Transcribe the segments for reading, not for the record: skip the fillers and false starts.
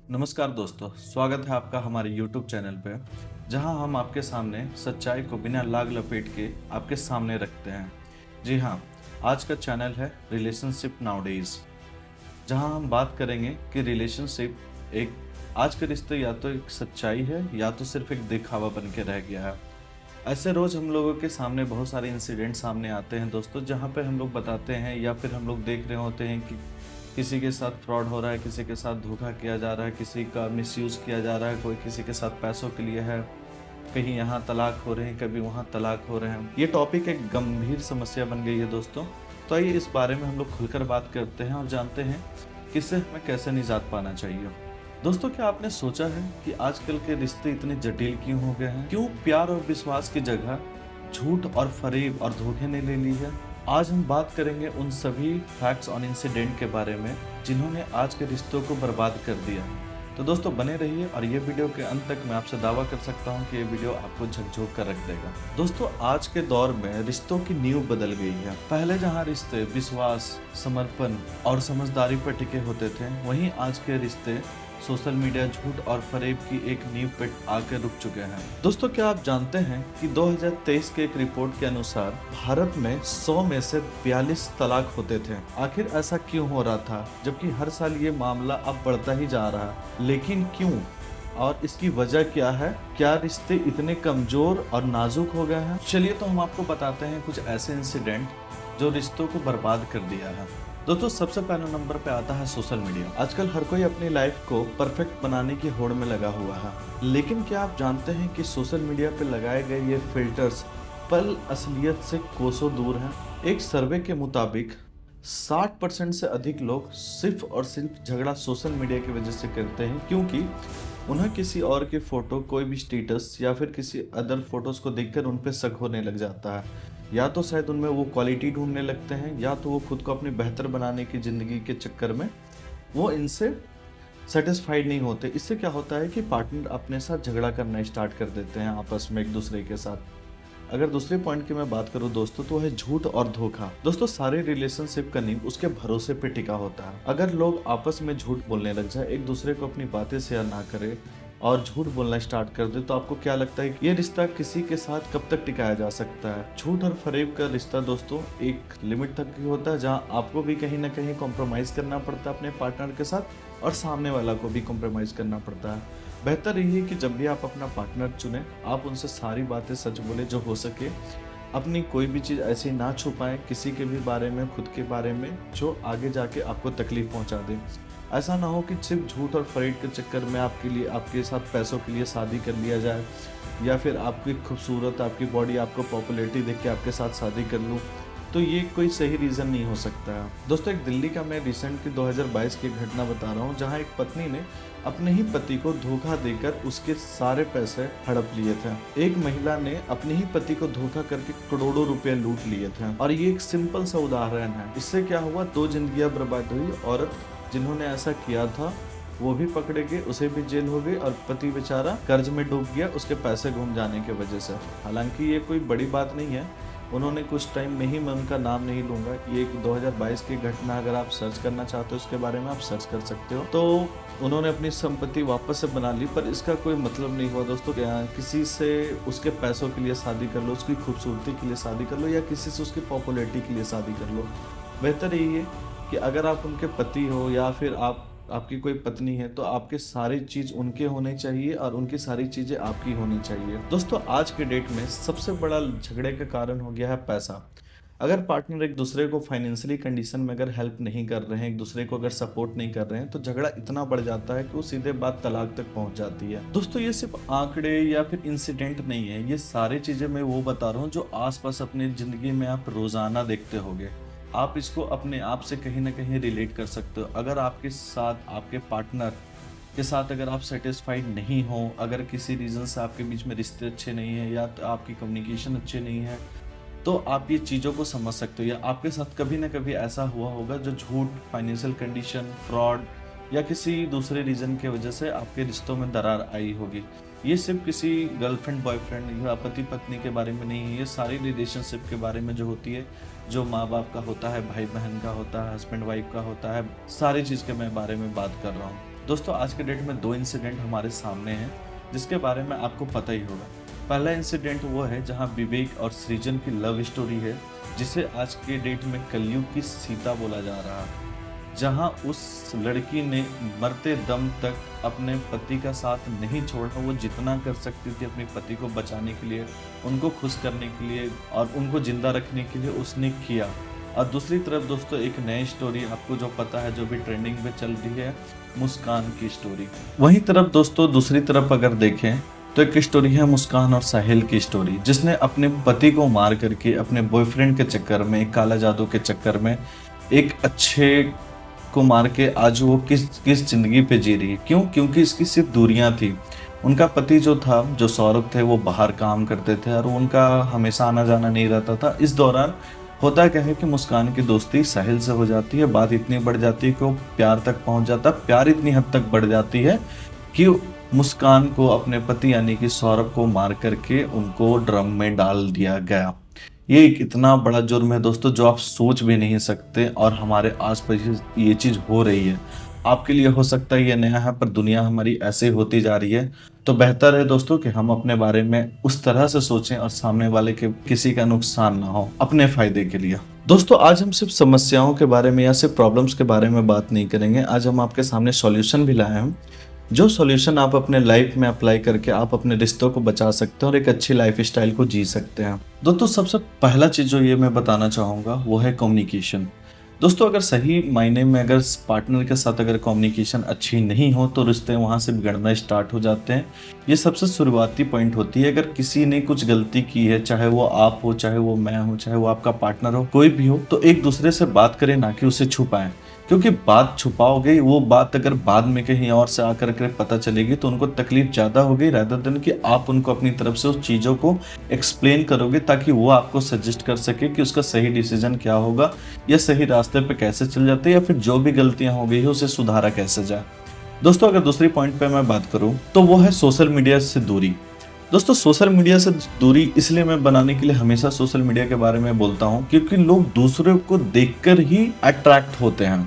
नमस्कार दोस्तों, स्वागत है आपका हमारे YouTube चैनल पे, जहां हम आपके सामने सच्चाई को बिना लाग लपेट के आपके सामने रखते हैं। जी हाँ, आज का चैनल है रिलेशनशिप नाउडेज, जहां हम बात करेंगे कि रिलेशनशिप एक आज के रिश्ते या तो एक सच्चाई है या तो सिर्फ एक दिखावा बन के रह गया है। ऐसे रोज हम लोगों के सामने बहुत सारे इंसिडेंट सामने आते हैं दोस्तों, जहाँ पे हम लोग बताते हैं या फिर हम लोग देख रहे होते हैं कि किसी के साथ फ्रॉड हो रहा है, किसी के साथ धोखा किया जा रहा है, किसी का मिसयूज़ किया जा रहा है, कोई किसी के साथ पैसों के लिए है, कहीं यहाँ तलाक हो रहे हैं, कभी वहाँ तलाक हो रहे हैं। ये टॉपिक एक गंभीर समस्या बन गई है दोस्तों। तो आइए इस बारे में हम लोग खुलकर बात करते हैं और जानते हैं कि इससे हमें कैसे निजात पाना चाहिए। दोस्तों, क्या आपने सोचा है कि आजकल के रिश्ते इतने जटिल क्यों हो गए हैं? क्यों प्यार और विश्वास की जगह झूठ और फरेब और धोखे ने ले ली है? आज हम बात करेंगे उन सभी फैक्ट्स और इंसिडेंट के बारे में जिन्होंने आज के रिश्तों को बर्बाद कर दिया। तो दोस्तों बने रहिए और ये वीडियो के अंत तक मैं आपसे दावा कर सकता हूँ कि ये वीडियो आपको झकझोर कर रख देगा। दोस्तों, आज के दौर में रिश्तों की नींव बदल गई है। पहले जहाँ रिश्ते विश्वास, समर्पण और समझदारी पर टिके होते थे, वहीं आज के रिश्ते सोशल मीडिया, झूठ और फरेब की एक नींव पे आकर रुक चुके हैं। दोस्तों, क्या आप जानते हैं कि 2023 के एक रिपोर्ट के अनुसार भारत में 100 में से 42 तलाक होते थे। आखिर ऐसा क्यों हो रहा था, जबकि हर साल ये मामला अब बढ़ता ही जा रहा है? लेकिन क्यों और इसकी वजह क्या है? क्या रिश्ते इतने कमजोर और नाजुक हो गए हैं? चलिए तो हम आपको बताते हैं कुछ ऐसे इंसिडेंट जो रिश्तों को बर्बाद कर दिया है। दोस्तों, सबसे पहले नंबर पे आता है सोशल मीडिया। आजकल हर कोई अपनी लाइफ को परफेक्ट बनाने की होड़ में लगा हुआ है, लेकिन क्या आप जानते हैं कि सोशल मीडिया पे लगाए गए ये फिल्टर्स पल असलियत से कोसों दूर हैं? एक सर्वे के मुताबिक 60% से अधिक लोग सिर्फ और सिर्फ झगड़ा सोशल मीडिया की वजह से करते हैं, क्योंकि उन्हें किसी और के फोटो, कोई भी स्टेटस या फिर किसी अदर फोटोज को देखकर उन पे शक होने लग जाता है। या तो शायद उनमें वो क्वालिटी ढूंढने लगते हैं, या तो वो खुद को अपनी बेहतर बनाने की ज़िंदगी के चक्कर में वो इनसे सेटिस्फाइड नहीं होते। इससे क्या होता है कि पार्टनर अपने साथ झगड़ा करना स्टार्ट कर देते हैं आपस में एक दूसरे के साथ। अगर दूसरे पॉइंट की मैं बात करूं दोस्तों, तो है झूठ और धोखा। दोस्तों, सारे रिलेशनशिप का नींव उसके भरोसे पे टिका होता है। अगर लोग आपस में झूठ बोलने लग जाए, एक दूसरे को अपनी बातें शेयर ना करे और झूठ बोलना स्टार्ट कर दे, तो आपको क्या लगता है कि ये रिश्ता किसी के साथ कब तक टिकाया जा सकता है? झूठ और फरेब का रिश्ता दोस्तों एक लिमिट तक ही होता है, जहाँ आपको भी कहीं ना कहीं कॉम्प्रोमाइज करना पड़ता है अपने पार्टनर के साथ, और सामने वाला को भी कॉम्प्रोमाइज करना पड़ता है। बेहतर यही है कि जब भी आप अपना पार्टनर चुने, आप उनसे सारी बातें सच बोले जो हो सके। अपनी कोई भी चीज़ ऐसी ना छुपाएं किसी के भी बारे में, खुद के बारे में, जो आगे जाके आपको तकलीफ पहुंचा दे। ऐसा ना हो कि सिर्फ झूठ और फरेब के चक्कर में आपके साथ पैसों के लिए शादी कर लिया जाए, या फिर आपकी खूबसूरत, आपकी बॉडी, आपको पॉपुलैरिटी देख के आपके साथ शादी कर लूँ। तो ये कोई सही रीज़न नहीं हो सकता है। दोस्तों, एक दिल्ली का मैं रिसेंट की 2022 की घटना बता रहा हूँ, जहाँ एक पत्नी ने अपने ही पति को धोखा देकर उसके सारे पैसे हड़प लिए थे। एक महिला ने अपने ही पति को धोखा करके करोड़ों रुपए लूट लिए थे। और ये एक सिंपल सा उदाहरण है। इससे क्या हुआ, 2 जिंदगियां बर्बाद हुई। औरत जिन्होंने ऐसा किया था वो भी पकड़े गए, उसे भी जेल हो गई, और पति बेचारा कर्ज में डूब गया उसके पैसे घूम जाने की वजह से। हालांकि ये कोई बड़ी बात नहीं है, उन्होंने कुछ टाइम में ही, मैं उनका नाम नहीं लूँगा, ये एक 2022 की घटना, अगर आप सर्च करना चाहते हो उसके बारे में आप सर्च कर सकते हो। तो उन्होंने अपनी संपत्ति वापस से बना ली, पर इसका कोई मतलब नहीं हुआ दोस्तों। किसी से उसके पैसों के लिए शादी कर लो, उसकी खूबसूरती के लिए शादी कर लो, या किसी से उसकी पॉपुलैरिटी के लिए शादी कर लो। बेहतर यही है कि अगर आप उनके पति हो या फिर आपकी कोई पत्नी है, तो आपके सारी चीज़ उनके होने चाहिए और उनकी सारी चीज़ें आपकी होनी चाहिए। दोस्तों, आज के डेट में सबसे बड़ा झगड़े का कारण हो गया है पैसा। अगर पार्टनर एक दूसरे को फाइनेंशियली कंडीशन में अगर हेल्प नहीं कर रहे हैं, एक दूसरे को अगर सपोर्ट नहीं कर रहे हैं, तो झगड़ा इतना बढ़ जाता है कि वो सीधे बात तलाक तक पहुंच जाती है। दोस्तों, ये सिर्फ आंकड़े या फिर इंसिडेंट नहीं है, ये सारी चीज़ें मैं वो बता रहा हूँ जो आसपास अपनी ज़िंदगी में आप रोज़ाना देखते होंगे। आप इसको अपने आप से कहीं ना कहीं रिलेट कर सकते हो। अगर आपके साथ, आपके पार्टनर के साथ अगर आप सेटिस्फाइड नहीं हो, अगर किसी रीज़न से आपके बीच में रिश्ते अच्छे नहीं हैं, या तो आपकी कम्युनिकेशन अच्छे नहीं है, तो आप ये चीज़ों को समझ सकते हो। या आपके साथ कभी ना कभी ऐसा हुआ होगा जो झूठ, फाइनेंशियल कंडीशन, फ्रॉड या किसी दूसरे रीज़न की वजह से आपके रिश्तों में दरार आई होगी। ये सिर्फ किसी गर्लफ्रेंड, बॉयफ्रेंड या पति पत्नी के बारे में नहीं है, ये सारी रिलेशनशिप के बारे में जो होती है, जो माँ बाप का होता है, भाई बहन का होता है, हस्बैंड वाइफ का होता है, सारी चीज़ के मैं बारे में बात कर रहा हूँ। दोस्तों आज के डेट में दो इंसिडेंट हमारे सामने हैं जिसके बारे में आपको पता ही होगा। पहला इंसिडेंट वो है जहां विवेक और सृजन की लव स्टोरी है, जिसे आज के डेट में कलयुग की सीता बोला जा रहा है। जहां उस लड़की ने मरते दम तक अपने पति का साथ नहीं छोड़ा, वो जितना कर सकती थी अपने पति को बचाने के लिए, उनको खुश करने के लिए और उनको जिंदा रखने के लिए उसने किया। और दूसरी तरफ दोस्तों एक नई स्टोरी आपको जो पता है, जो भी ट्रेंडिंग पे चल रही है, मुस्कान की स्टोरी। वहीं तरफ दोस्तों दूसरी तरफ अगर देखें तो एक स्टोरी है मुस्कान और साहिल की स्टोरी, जिसने अपने पति को मार करके अपने बॉयफ्रेंड के चक्कर में, एक काला जादू के चक्कर में, एक अच्छे को मार के आज वो किस जिंदगी पे जी रही है। क्यों? क्योंकि इसकी सिर्फ दूरियां थी। उनका पति जो था, जो सौरभ थे, वो बाहर काम करते थे और उनका हमेशा आना जाना नहीं रहता था। इस दौरान होता क्या है कि मुस्कान की दोस्ती साहिल से हो जाती है, बात इतनी बढ़ जाती है कि वो प्यार तक पहुंच जाता है। प्यार इतनी हद तक बढ़ जाती है कि मुस्कान को अपने पति यानी कि सौरभ को मार करके उनको ड्रम में डाल दिया गया। ये एक इतना बड़ा जुर्म है दोस्तों जो आप सोच भी नहीं सकते, और हमारे आसपास ये चीज़ हो रही है। आपके लिए हो सकता है ये नया है, पर दुनिया हमारी ऐसे होती जा रही है। तो बेहतर है दोस्तों कि हम अपने बारे में उस तरह से सोचें और सामने वाले के किसी का नुकसान ना हो, अपने फायदे के लिए। दोस्तों आज हम सिर्फ समस्याओं के बारे में या सिर्फ प्रॉब्लम्स के बारे में बात नहीं करेंगे। आज हम आपके सामने सॉल्यूशन भी लाए हैं, जो सॉल्यूशन आप अपने लाइफ में अप्लाई करके आप अपने रिश्तों को बचा सकते हैं और एक अच्छी लाइफ स्टाइल को जी सकते हैं। दोस्तों सबसे पहला चीज़ जो ये मैं बताना चाहूँगा वो है कम्युनिकेशन। दोस्तों अगर सही मायने में अगर पार्टनर के साथ अगर कम्युनिकेशन अच्छी नहीं हो तो रिश्ते वहाँ से बिगड़ना स्टार्ट हो जाते हैं। ये सबसे शुरुआती पॉइंट होती है। अगर किसी ने कुछ गलती की है, चाहे वो आप हो, चाहे वो मैं हूँ, चाहे वो आपका पार्टनर हो, कोई भी हो, तो एक दूसरे से बात करें, ना कि उसे छुपाएं। क्योंकि बात छुपाओगे, वो बात अगर बाद में कहीं और से आकर के पता चलेगी तो उनको तकलीफ ज़्यादा होगी, रादर देन कि आप उनको अपनी तरफ से उस चीज़ों को एक्सप्लेन करोगे, ताकि वो आपको सजेस्ट कर सके कि उसका सही डिसीजन क्या होगा, या सही रास्ते पे कैसे चल जाते हैं, या फिर जो भी गलतियां हो गई है उसे सुधारा कैसे जाए। दोस्तों अगर दूसरी पॉइंट पे मैं बात करूं तो वो है सोशल मीडिया से दूरी। दोस्तों सोशल मीडिया से दूरी इसलिए मैं बनाने के लिए हमेशा सोशल मीडिया के बारे में बोलता हूं, क्योंकि लोग दूसरे को देखकर ही अट्रैक्ट होते हैं।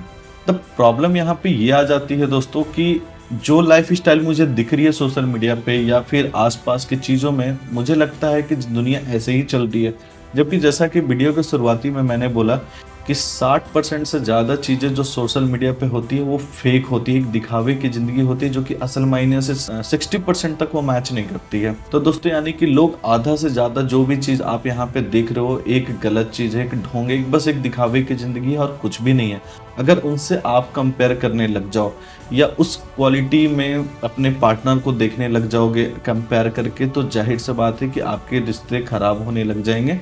तब प्रॉब्लम यहाँ पे ये आ जाती है दोस्तों कि जो लाइफ स्टाइल मुझे दिख रही है सोशल मीडिया पे या फिर आसपास की चीज़ों में, मुझे लगता है कि दुनिया ऐसे ही चल रही है। जबकि जैसा कि वीडियो के शुरुआती में मैंने बोला कि 60% से ज़्यादा चीज़ें जो सोशल मीडिया पे होती है वो फेक होती है, एक दिखावे की ज़िंदगी होती है, जो कि असल मायने से 60% तक वो मैच नहीं करती है। तो दोस्तों यानी कि लोग आधा से ज़्यादा जो भी चीज़ आप यहाँ पे देख रहे हो एक गलत चीज़ है, एक ढोंग है, बस एक दिखावे की ज़िंदगी है और कुछ भी नहीं है। अगर उनसे आप कंपेयर करने लग जाओ या उस क्वालिटी में अपने पार्टनर को देखने लग जाओगे कंपेयर करके, तो जाहिर सी बात है कि आपके रिश्ते खराब होने लग जाएंगे।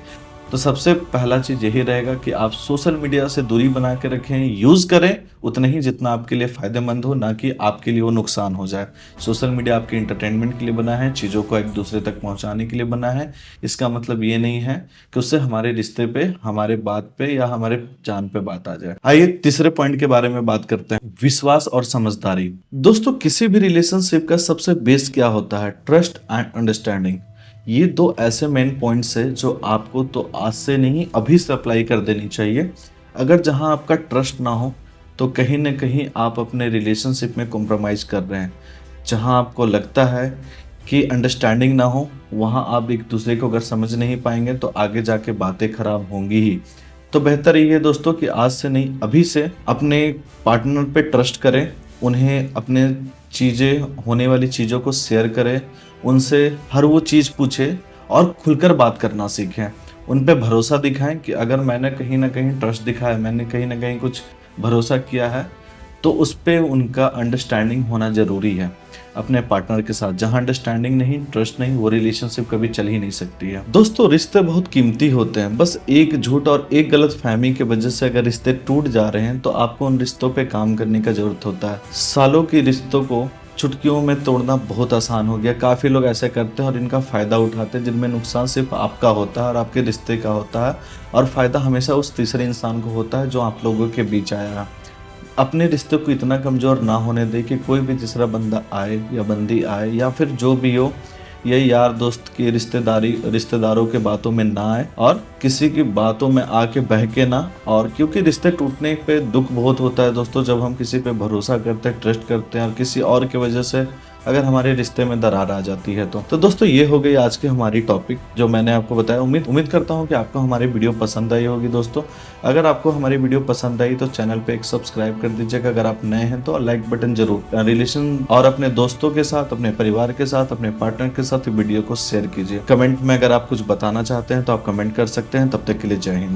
तो सबसे पहला चीज़ यही रहेगा कि आप सोशल मीडिया से दूरी बना के रखें, यूज़ करें उतना ही जितना आपके लिए फ़ायदेमंद हो, ना कि आपके लिए वो नुकसान हो जाए। सोशल मीडिया आपके इंटरटेनमेंट के लिए बना है, चीज़ों को एक दूसरे तक पहुंचाने के लिए बना है। इसका मतलब ये नहीं है कि उससे हमारे रिश्ते पे, हमारे बात पे या हमारे जान पे बात आ जाए। आइए तीसरे पॉइंट के बारे में बात करते हैं, विश्वास और समझदारी। दोस्तों किसी भी रिलेशनशिप का सबसे बेस क्या होता है? Trust and understanding. ये दो ऐसे मेन पॉइंट्स है जो आपको तो आज से नहीं अभी से अप्लाई कर देनी चाहिए। अगर जहां आपका ट्रस्ट ना हो तो कहीं ना कहीं आप अपने रिलेशनशिप में कॉम्प्रोमाइज़ कर रहे हैं। जहां आपको लगता है कि अंडरस्टैंडिंग ना हो, वहां आप एक दूसरे को अगर समझ नहीं पाएंगे तो आगे जाके बातें खराब होंगी ही। तो बेहतर ये है दोस्तों कि आज से नहीं अभी से अपने पार्टनर पे ट्रस्ट करें, उन्हें अपने चीज़ें, होने वाली चीज़ों को शेयर करें, उनसे हर वो चीज़ पूछें और खुलकर बात करना सीखें। उन पे भरोसा दिखाएं कि अगर मैंने कहीं ना कहीं ट्रस्ट दिखाया, मैंने कहीं ना कहीं कुछ भरोसा किया है, तो उस पर उनका अंडरस्टैंडिंग होना ज़रूरी है अपने पार्टनर के साथ। जहाँ अंडरस्टैंडिंग नहीं, ट्रस्ट नहीं, वो रिलेशनशिप कभी चल ही नहीं सकती है। दोस्तों रिश्ते बहुत कीमती होते हैं, बस एक झूठ और एक गलत फहमी की वजह से अगर रिश्ते टूट जा रहे हैं तो आपको उन रिश्तों पे काम करने का जरूरत होता है। सालों के रिश्तों को चुटकियों में तोड़ना बहुत आसान हो गया। काफ़ी लोग ऐसे करते हैं और इनका फ़ायदा उठाते हैं, जिनमें नुकसान सिर्फ आपका होता है और आपके रिश्ते का होता है, और फ़ायदा हमेशा उस तीसरे इंसान को होता है जो आप लोगों के बीच आया है। अपने रिश्ते को इतना कमज़ोर ना होने दे कि कोई भी तीसरा बंदा आए या बंदी आए या फिर जो भी हो, ये यार दोस्त की रिश्तेदारों के बातों में ना आए और किसी की बातों में आके बहके ना। और क्योंकि रिश्ते टूटने पे दुख बहुत होता है दोस्तों, जब हम किसी पे भरोसा करते हैं, ट्रस्ट करते हैं और किसी और की वजह से अगर हमारे रिश्ते में दरार आ जाती है तो दोस्तों ये हो गई आज की हमारी टॉपिक जो मैंने आपको बताया। उम्मीद करता हूँ कि आपको हमारी वीडियो पसंद आई होगी दोस्तों। अगर आपको हमारी वीडियो पसंद आई तो चैनल पे एक सब्सक्राइब कर दीजिएगा। अगर आप नए हैं तो लाइक बटन जरूर। रिलेशन और अपने दोस्तों के साथ, अपने परिवार के साथ, अपने पार्टनर के साथ वीडियो को शेयर कीजिए। कमेंट में अगर आप कुछ बताना चाहते हैं तो आप कमेंट कर सकते हैं। तब तक के लिए जय हिंद।